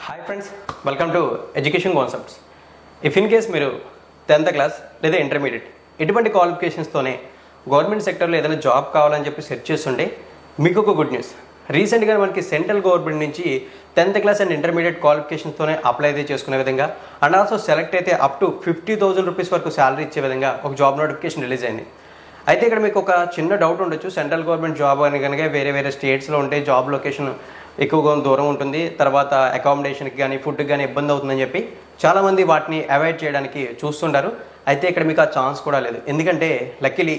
Hi friends, welcome to education concepts. If in case మీరు 10th class లేదా intermediate ఇటువంటి క్వాలిఫికేషన్స్తోనే government సెక్టర్లో ఏదైనా జాబ్ కావాలని చెప్పి సెర్చ్ చేస్తుంటే మీకు ఒక గుడ్ న్యూస్. రీసెంట్గా మనకి సెంట్రల్ గవర్నమెంట్ నుంచి 10th క్లాస్ అండ్ ఇంటర్మీడియట్ క్వాలిఫికేషన్స్తోనే అప్లై అయితే చేసుకునే విధంగా అండ్ ఆల్సో సెలెక్ట్ అయితే అప్ టు 50,000 రూపీస్ వరకు శాలరీ ఇచ్చే విధంగా ఒక జాబ్ నోటిఫికేషన్ రిలీజ్ అయింది. అయితే ఇక్కడ మీకు ఒక చిన్న డౌట్ ఉండొచ్చు, సెంట్రల్ గవర్నమెంట్ జాబ్ అని కనుక వేరే స్టేట్స్లో ఉంటే జాబ్ లొకేషన్ ఎక్కువగా దూరం ఉంటుంది, తర్వాత అకామిడేషన్కి కానీ ఫుడ్కి కానీ ఇబ్బంది అవుతుందని చెప్పి చాలామంది వాటిని అవాయిడ్ చేయడానికి చూస్తుంటారు. అయితే ఇక్కడ మీకు ఆ ఛాన్స్ కూడా లేదు. ఎందుకంటే లక్కీలీ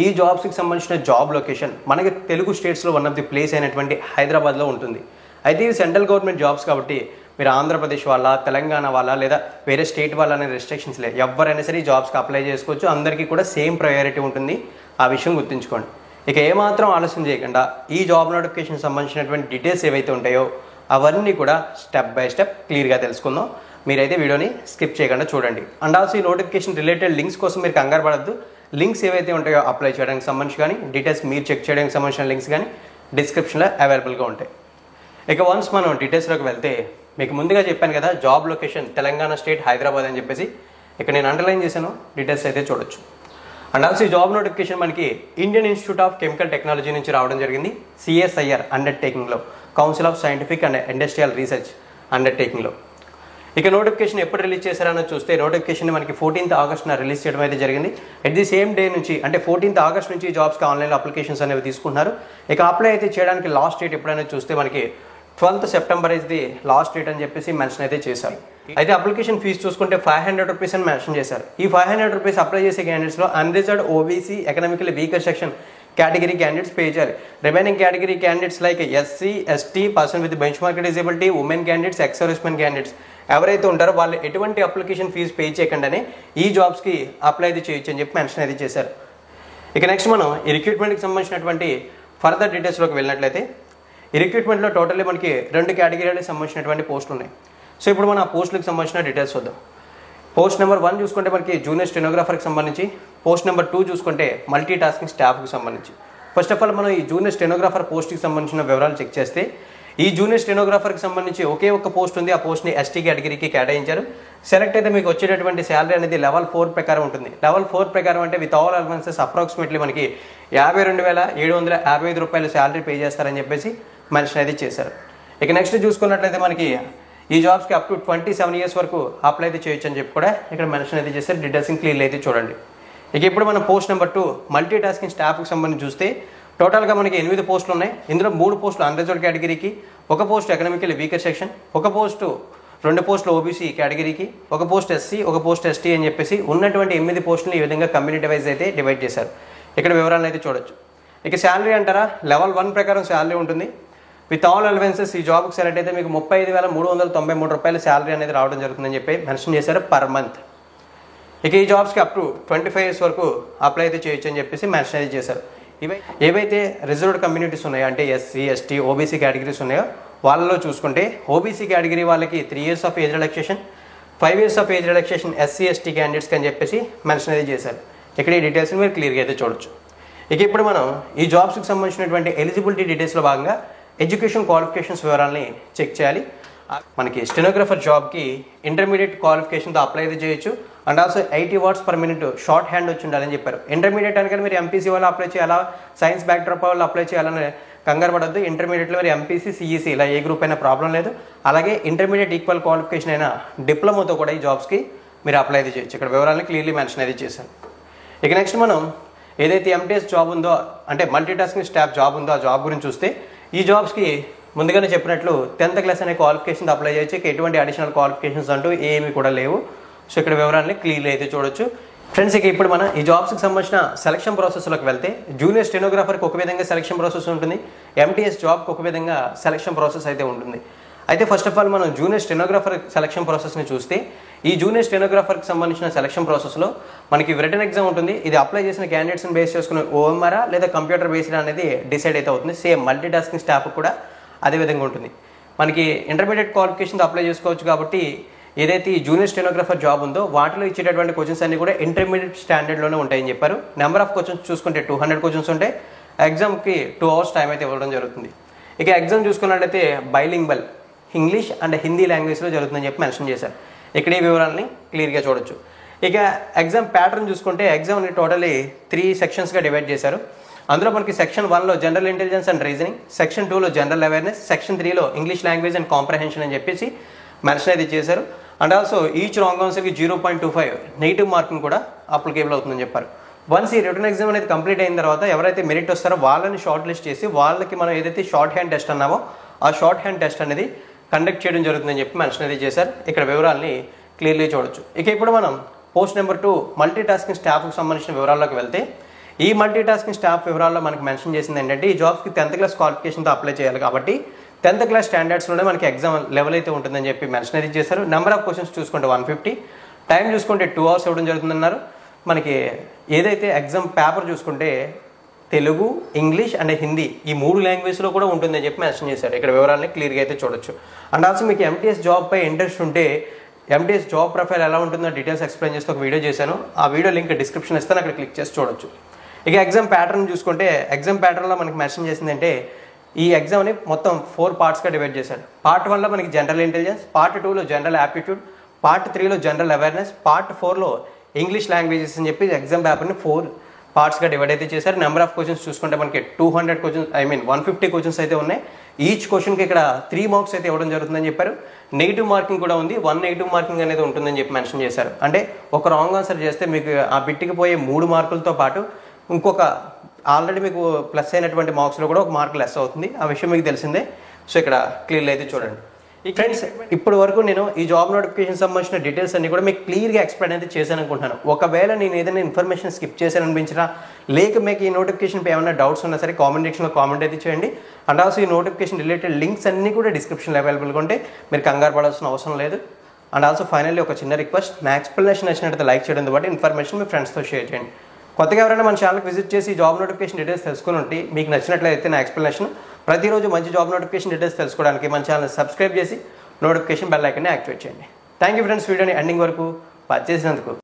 ఈ జాబ్స్కి సంబంధించిన జాబ్ లొకేషన్ మనకి తెలుగు స్టేట్స్లో వన్ ఆఫ్ ది ప్లేస్ అయినటువంటి హైదరాబాద్లో ఉంటుంది. అయితే ఇది సెంట్రల్ గవర్నమెంట్ జాబ్స్ కాబట్టి మీరు ఆంధ్రప్రదేశ్ వాళ్ళ, తెలంగాణ వాళ్ళ లేదా వేరే స్టేట్ వాళ్ళ అనే రెస్ట్రిక్షన్స్ లేదు. ఎవరైనా సరే ఈ జాబ్స్కి అప్లై చేసుకోవచ్చు. అందరికీ కూడా సేమ్ ప్రయారిటీ ఉంటుంది. ఆ విషయం గుర్తుంచుకోండి. ఇక ఏమాత్రం ఆలస్యం చేయకుండా ఈ జాబ్ నోటిఫికేషన్ సంబంధించినటువంటి డీటెయిల్స్ ఏవైతే ఉంటాయో అవన్నీ కూడా స్టెప్ బై స్టెప్ క్లియర్గా తెలుసుకుందాం. మీరైతే వీడియోని స్కిప్ చేయకుండా చూడండి. అండ్ ఆల్సో ఈ నోటిఫికేషన్ రిలేటెడ్ లింక్స్ కోసం మీరు కంగారు పడద్దు. లింక్స్ ఏవైతే ఉంటాయో అప్లై చేయడానికి సంబంధించి కానీ డీటెయిల్స్ మీరు చెక్ చేయడానికి సంబంధించిన లింక్స్ కానీ డిస్క్రిప్షన్లో అవైలబుల్గా ఉంటాయి. ఇక వన్స్ మనం డీటెయిల్స్లోకి వెళ్తే మీకు ముందుగా చెప్పాను కదా job location Telangana state Hyderabad అని చెప్పేసి. ఇక్కడ నేను అండర్లైన్ చేశాను, డీటెయిల్స్ అయితే చూడొచ్చు. అండ్ ఆల్సో ఈ జాబ్ నోటిఫికేషన్ మనకి Indian Institute of Chemical Technology నుంచి రావడం జరిగింది. CSIR అండర్టేకింగ్లో, Council of Scientific and Industrial Research అండర్టేకింగ్లో. ఇక నోటిఫికేషన్ ఎప్పుడు రిలీజ్ చేశారని చూస్తే నోటిఫికేషన్ మనకి 14th ఆగస్ట్న రిలీజ్ చేయడం అయితే జరిగింది. ఎట్ ది సేమ్ డే నుంచి అంటే 14th ఆగస్ట్ నుంచి జాబ్స్కి ఆన్లైన్లో అప్లికేషన్స్ అనేవి తీసుకుంటున్నారు. ఇక అప్లై అయితే చేయడానికి లాస్ట్ డేట్ ఎప్పుడైనా చూస్తే మనకి 12th September is the last date అని చెప్పేసి మెన్షన్ అయితే చేశారు. అయితే అప్లికేషన్ ఫీజు చూసుకుంటే 500 రూపీస్ అని మెన్షన్ చేశారు. ఈ 500 రూపీస్ అప్లై చేసే క్యాండిడేట్స్లో unreserved OBC economically weaker section category candidates pay చేయాలి. Remaining category candidates like SC, ST, person with benchmark disability, women candidates, ex servicemen candidates ఎవరైతే ఉంటారో వాళ్ళు ఎటువంటి అప్లికేషన్ ఫీజు పే చేయకుండానే ఈ జాబ్స్కి అప్లై అయితే చేయొచ్చు అని చెప్పి మెన్షన్ అయితే చేశారు. ఇక నెక్స్ట్ మనం ఈ రిక్రూట్మెంట్కి సంబంధించినటువంటి ఫర్దర్ డీటెయిల్స్లోకి వెళ్ళినట్లయితే ఈ రిక్రూట్మెంట్లో టోటల్లీ మనకి 2 కేటగిరీలకు సంబంధించినటువంటి పోస్టులు ఉన్నాయి. సో ఇప్పుడు మనం ఆ పోస్టులకు సంబంధించిన డీటెయిల్స్ చూద్దాం. పోస్ట్ నెంబర్ 1 చూసుకుంటే మనకి జూనియర్ స్టెనోగ్రాఫర్కి సంబంధించి, పోస్ట్ నెంబర్ 2 చూసుకుంటే మల్టీ టాస్కింగ్ స్టాఫ్కి సంబంధించి. ఫస్ట్ ఆఫ్ ఆల్ మనం ఈ జూనియర్ స్టెనోగ్రాఫర్ పోస్ట్కి సంబంధించిన వివరాలు చెక్ చేస్తే ఈ జూనియర్ స్టెనోగ్రాఫర్కి సంబంధించి ఒకే ఒక్క పోస్ట్ ఉంది. ఆ పోస్ట్ని ST కేటగిరీకి కేటాయించారు. సెలెక్ట్ అయితే మీకు వచ్చేటటువంటి శాలరీ అనేది లెవెల్ 4 ప్రకారం ఉంటుంది. లెవెల్ 4 ప్రకారం అంటే విత్ ఆల్ అలవెన్సెస్ అప్రాక్సిమేట్లీ మనకి 52,755 రూపాయలు శాలరీ పే చేస్తారని చెప్పేసి మెన్షన్ అయితే చేశారు. ఇక నెక్స్ట్ చూసుకున్నట్లయితే మనకి ఈ జాబ్స్కి అప్ టు 27 ఇయర్స్ వరకు అప్లై అయితే చేయొచ్చు అని చెప్పి కూడా ఇక్కడ మెన్షన్ అయితే చేశారు. డీటెయిల్స్ క్లియర్లీ అయితే చూడండి. ఇక ఇప్పుడు మనం పోస్ట్ నెంబర్ 2 మల్టీ టాస్కింగ్ స్టాఫ్కి సంబంధించి చూస్తే టోటల్గా మనకి 8 పోస్టులు ఉన్నాయి. ఇందులో 3 పోస్టులు అన్రిజర్వ్డ్ కేటగిరీకి, ఒక పోస్ట్ ఎకనామికల్ వీకర్ సెక్షన్, ఒక పోస్టు 2 పోస్టులు OBC కేటగిరీకి, ఒక పోస్ట్ SC, ఒక పోస్ట్ ST అని చెప్పేసి ఉన్నటువంటి 8 పోస్టులు ఈ విధంగా కమ్యూనిటీ వైజ్ అయితే డివైడ్ చేశారు. ఇక్కడ వివరాలను అయితే చూడొచ్చు. ఇక శాలరీ అంటారా, లెవెల్ 1 ప్రకారం శాలరీ ఉంటుంది. విత్ ఆల్ అలవెన్సెస్ ఈ జాబ్కి సెలెక్ట్ అయితే మీకు 35,393 రూపాయలు శాలరీ అనేది రావడం జరుగుతుందని చెప్పి మెన్షన్ చేశారు పర్ మంత్. ఇక ఈ జాబ్స్కి అప్ టు 25 ఇయర్స్ వరకు అప్లై అయితే చేయొచ్చు అని చెప్పేసి మెన్షన్ అయితే చేశారు. ఏవైతే రిజర్వ్డ్ కమ్యూనిటీస్ ఉన్నాయో అంటే SC, ST, OBC కేటగిరీస్ ఉన్నాయో వాళ్ళలో చూసుకుంటే OBC కేటగిరీ వాళ్ళకి 3 years of age relaxation, 5 years of age relaxation SC, ST క్యాండిడేట్స్కి అని చెప్పేసి మెన్షన్ అయితే చేశారు. ఇక్కడ ఈ డీటెయిల్స్ని మీరు క్లియర్గా అయితే చూడొచ్చు. ఇక ఇప్పుడు మనం ఈ జాబ్స్కి సంబంధించినటువంటి ఎలిజిబిలిటీ డీటెయిల్స్లో భాగంగా ఎడ్యుకేషన్ క్వాలిఫికేషన్స్ వివరాలని చెక్ చేయాలి. మనకి స్టెనోగ్రాఫర్ జాబ్కి ఇంటర్మీడియట్ క్వాలిఫికేషన్తో అప్లై అయితే చేయొచ్చు. And also 80 words per minute short hand వచ్చి ఉండాలని చెప్పారు. ఇంటర్మీడియట్ అని కానీ మీరు MPC వాళ్ళు అప్లై చేయాలా, సైన్స్ బ్యాక్డ్రాప్ వాళ్ళు అప్లై చేయాలని కంగారు పడద్దు. ఇంటర్మీడియట్లో మీరు MPC, CEC ఇలా ఏ గ్రూప్ అయినా ప్రాబ్లం లేదు. అలాగే ఇంటర్మీడియట్ ఈక్వల్ క్వాలిఫికేషన్ అయినా డిప్లొమాతో కూడా ఈ జాబ్స్కి మీరు అప్లై అయితే చేయొచ్చు. ఇక్కడ వివరాలను క్లియర్లీ మెన్షన్ అయితే చేశాను. ఇక నెక్స్ట్ మనం ఏదైతే MTS జాబ్ ఉందో అంటే మల్టీ టాస్కింగ్ స్టాఫ్ జాబ్ ఉందో ఆ జాబ్ గురించి చూస్తే ఈ జాబ్స్కి ముందుగానే చెప్పినట్లు 10th క్లాస్ అనే క్వాలిఫికేషన్ అప్లై చేయొచ్చు. ఎటువంటి అడిషనల్ క్వాలిఫికేషన్స్ అంటూ ఏమీ కూడా లేవు. సో ఇక్కడ వివరాలని క్లియర్లీ అయితే చూడొచ్చు. ఫ్రెండ్స్ ఇక ఇప్పుడు మనం ఈ జాబ్స్కి సంబంధించిన సెలక్షన్ ప్రాసెస్లోకి వెళ్తే జూనియర్ స్టెనోగ్రాఫర్కి ఒక విధంగా సెలక్షన్ ప్రాసెస్ ఉంటుంది, MTS జాబ్కి ఒక విధంగా సెలక్షన్ ప్రాసెస్ అయితే ఉంటుంది. అయితే ఫస్ట్ ఆఫ్ ఆల్ మనం జూనియర్ స్టెనోగ్రాఫర్ సెలక్షన్ ప్రాసెస్ని చూస్తే ఈ జూనియర్ స్టెనోగ్రాఫర్కి సంబంధించిన సెలక్షన్ ప్రాసెస్లో మనకి రిటన్ ఎగ్జామ్ ఉంటుంది. ఇది అప్లై చేసిన క్యాండిడేట్స్ని బేస్ చేసుకుని OMR లేదా కంప్యూటర్ బేస్డ్ అనేది డిసైడ్ అయితే అవుతుంది. సేమ్ మల్టీ టాస్కింగ్ స్టాఫ్ కూడా అదే విధంగా ఉంటుంది. మనకి ఇంటర్మీడియట్ క్వాలిఫికేషన్తో అప్లై చేసుకోవచ్చు కాబట్టి ఏదైతే ఈ జూనియర్ స్టెనోగ్రాఫర్ జాబ్ ఉందో వాటిలో ఇచ్చేటటువంటి క్వశ్చన్స్ అన్ని కూడా ఇంటర్మీడియట్ స్టాండర్డ్లోనే ఉంటాయని చెప్పారు. నెంబర్ ఆఫ్ క్వశ్చన్స్ చూసుకుంటే 200 క్వశ్చన్స్ ఉంటాయి. ఎగ్జామ్కి 2 hours టైం అయితే ఇవ్వడం జరుగుతుంది. ఇక ఎగ్జామ్ చూసుకున్నట్లయితే బైలింగ్వల్ ఇంగ్లీష్ అండ్ హిందీ లాంగ్వేజ్లో జరుగుతుందని చెప్పి మెన్షన్ చేశారు. ఇక్కడ ఈ వివరాలని క్లియర్గా చూడొచ్చు. ఇక ఎగ్జామ్ ప్యాటర్న్ చూసుకుంటే ఎగ్జామ్ని టోటలీ 3 సెక్షన్స్గా డివైడ్ చేశారు. అందులో మనకి సెక్షన్ 1లో general intelligence and reasoning, section 2లో జనరల్ అవేర్నెస్, సెక్షన్ 3లో ఇంగ్లీష్ లాంగ్వేజ్ అండ్ కాంప్రహెన్షన్ అని చెప్పేసి మెన్షన్ అయితే చేశారు. అండ్ ఆల్సో ఈచ్ రాంగ్ ఆన్సర్కి 0.25 నెగిటివ్ మార్కింగ్ కూడా అప్లికేబుల్ అవుతుందని చెప్పారు. వన్స్ ఈ రిటర్న్ ఎగ్జామ్ అనేది కంప్లీట్ అయిన తర్వాత ఎవరైతే మెరిట్ వస్తారో వాళ్ళని షార్ట్ లిస్ట్ చేసి వాళ్ళకి మనం ఏదైతే షార్ట్ హ్యాండ్ టెస్ట్ అన్నామో ఆ షార్ట్ హ్యాండ్ టెస్ట్ అనేది కండక్ట్ చేయడం జరుగుతుందని చెప్పి మెన్షన్ అయితే చేశారు. ఇక్కడ వివరాలని క్లియర్లీ చూడొచ్చు. ఇక ఇప్పుడు మనం పోస్ట్ నెంబర్ 2 మల్టీ టాస్కింగ్ స్టాఫ్కి సంబంధించిన వివరాల్లోకి వెళ్తే ఈ మల్టీ టాస్కింగ్ స్టాఫ్ వివరాల్లో మనకి మెన్షన్ చేసింది ఏంటంటే ఈ జాబ్స్కి 10th క్లాస్ క్వాలిఫికేషన్తో అప్లై చేయాలి కాబట్టి 10th క్లాస్ స్టాండర్డ్స్లోనే మనకి ఎగ్జామ్ లెవెల్ అయితే ఉంటుందని చెప్పి మెన్షన్ అయితే చేశారు. నెంబర్ ఆఫ్ క్వశ్చన్స్ చూసుకుంటే 150, టైం చూసుకుంటే 2 hours ఇవ్వడం జరుగుతుందన్నారు. మనకి ఏదైతే ఎగ్జామ్ పేపర్ చూసుకుంటే తెలుగు, ఇంగ్లీష్ అండ్ హిందీ ఈ 3 లాంగ్వేజ్లో కూడా ఉంటుందని చెప్పి మెన్షన్ చేశారు. ఇక్కడ వివరాలని క్లియర్గా అయితే చూడొచ్చు. అండ్ ఆల్సో మీకు ఎంటీఎస్ జాబ్పై ఇంట్రెస్ట్ ఉంటే ఎంటీఎస్ జాబ్ ప్రొఫైల్ ఎలా ఉంటుందో డీటెయిల్స్ ఎక్స్ప్లెయిన్ చేస్తూ ఒక వీడియో చేశాను. ఆ వీడియో లింక్ డిస్క్రిప్షన్ ఇస్తాను, అక్కడ క్లిక్ చేసి చూడొచ్చు. ఇక ఎగ్జామ్ ప్యాటర్న్ చూసుకుంటే ఎగ్జామ్ ప్యాటర్న్లో మనకి మెన్షన్ చేసిందంటే ఈ ఎగ్జామ్ని మొత్తం 4 పార్ట్స్గా డివైడ్ చేశారు. పార్ట్ 1లో మనకి జనరల్ ఇంటెలిజెన్స్, పార్ట్ 2లో జనరల్ యాప్టిట్యూడ్, పార్ట్ 3లో జనరల్ అవేర్నెస్, పార్ట్ 4లో ఇంగ్లీష్ లాంగ్వేజెస్ అని చెప్పి ఎగ్జామ్ పేపర్ని 4 పార్ట్స్గా డివైడ్ అయితే చేశారు. నెంబర్ ఆఫ్ క్వశ్చన్స్ చూసుకుంటే మనకి 200 క్వశ్చన్స్ 150 క్వశ్చన్స్ అయితే ఉన్నాయి. ఈచ్ క్వశ్చన్కి ఇక్కడ 3 మార్క్స్ అయితే ఇవ్వడం జరుగుతుందని చెప్పారు. నెగిటివ్ మార్కింగ్ కూడా ఉంది, 1 నెగిటివ్ మార్కింగ్ అనేది ఉంటుందని చెప్పి మెన్షన్ చేశారు. అంటే ఒక రాంగ్ ఆన్సర్ చేస్తే మీకు ఆ బిట్టికి పోయే 3 మార్కులతో పాటు ఇంకొక ఆల్రెడీ మీకు ప్లస్ అయినటువంటి మార్క్స్లో కూడా 1 మార్క్ లెస్ అవుతుంది. ఆ విషయం మీకు తెలిసిందే. సో ఇక్కడ క్లియర్లీ అయితే చూడండి. ఈ ఫ్రెండ్స్ ఇప్పటి వరకు నేను ఈ జాబ్ నోటిఫికేషన్ సంబంధించిన డీటెయిల్స్ అన్ని కూడా మీకు క్లియర్గా ఎక్స్ప్లెయిన్ అయితే చేశాను అనుకుంటున్నాను. ఒకవేళ నేను ఏదైనా ఇన్ఫర్మేషన్ స్కిప్ చేశాను అనిపించినా లేక మీకు ఈ నోటిఫికేషన్పై ఏమైనా డౌట్స్ ఉన్నా సరే కామెంట్ సెక్షన్లో కామెంట్ అయితే చేయండి. అండ్ ఆల్సో ఈ నోటిఫికేషన్ రిలేటెడ్ లింక్స్ అన్నీ కూడా డిస్క్రిప్షన్లో అవైలబుల్గా ఉంటే మీరు కంగారు పడాల్సిన అవసరం లేదు. అండ్ ఆల్సో ఫైనల్లీ ఒక చిన్న రిక్వెస్ట్, నా ఎక్స్ప్లెనేషన్ నచ్చినట్లయితే లైక్ చేయడంతో పాటు ఇన్ఫర్మేషన్ మీ ఫ్రెండ్స్తో షేర్ చేయండి. కొత్తగా ఎవరైనా మన ఛానల్కి విజిట్ చేసి జాబ్ నోటిఫికేషన్ డీటెయిల్స్ తెలుసుకుని ఉంటే మీకు నచ్చినట్లయితే నా ఎక్స్ప్లెనేషన్ ప్రతిరోజు మంచి జాబ్ నోటిఫికేషన్ డీటెయిల్స్ తెలుసుకోవడానికి మన ఛానల్ సబ్స్క్రైబ్ చేసి నోటిఫికేషన్ బెల్ ఐకాన్ని యాక్టివేట్ చేయండి. థ్యాంక్ యూ ఫ్రెండ్స్, వీడియోని ఎండింగ్ వరకు వాచ్ చేసినందుకు.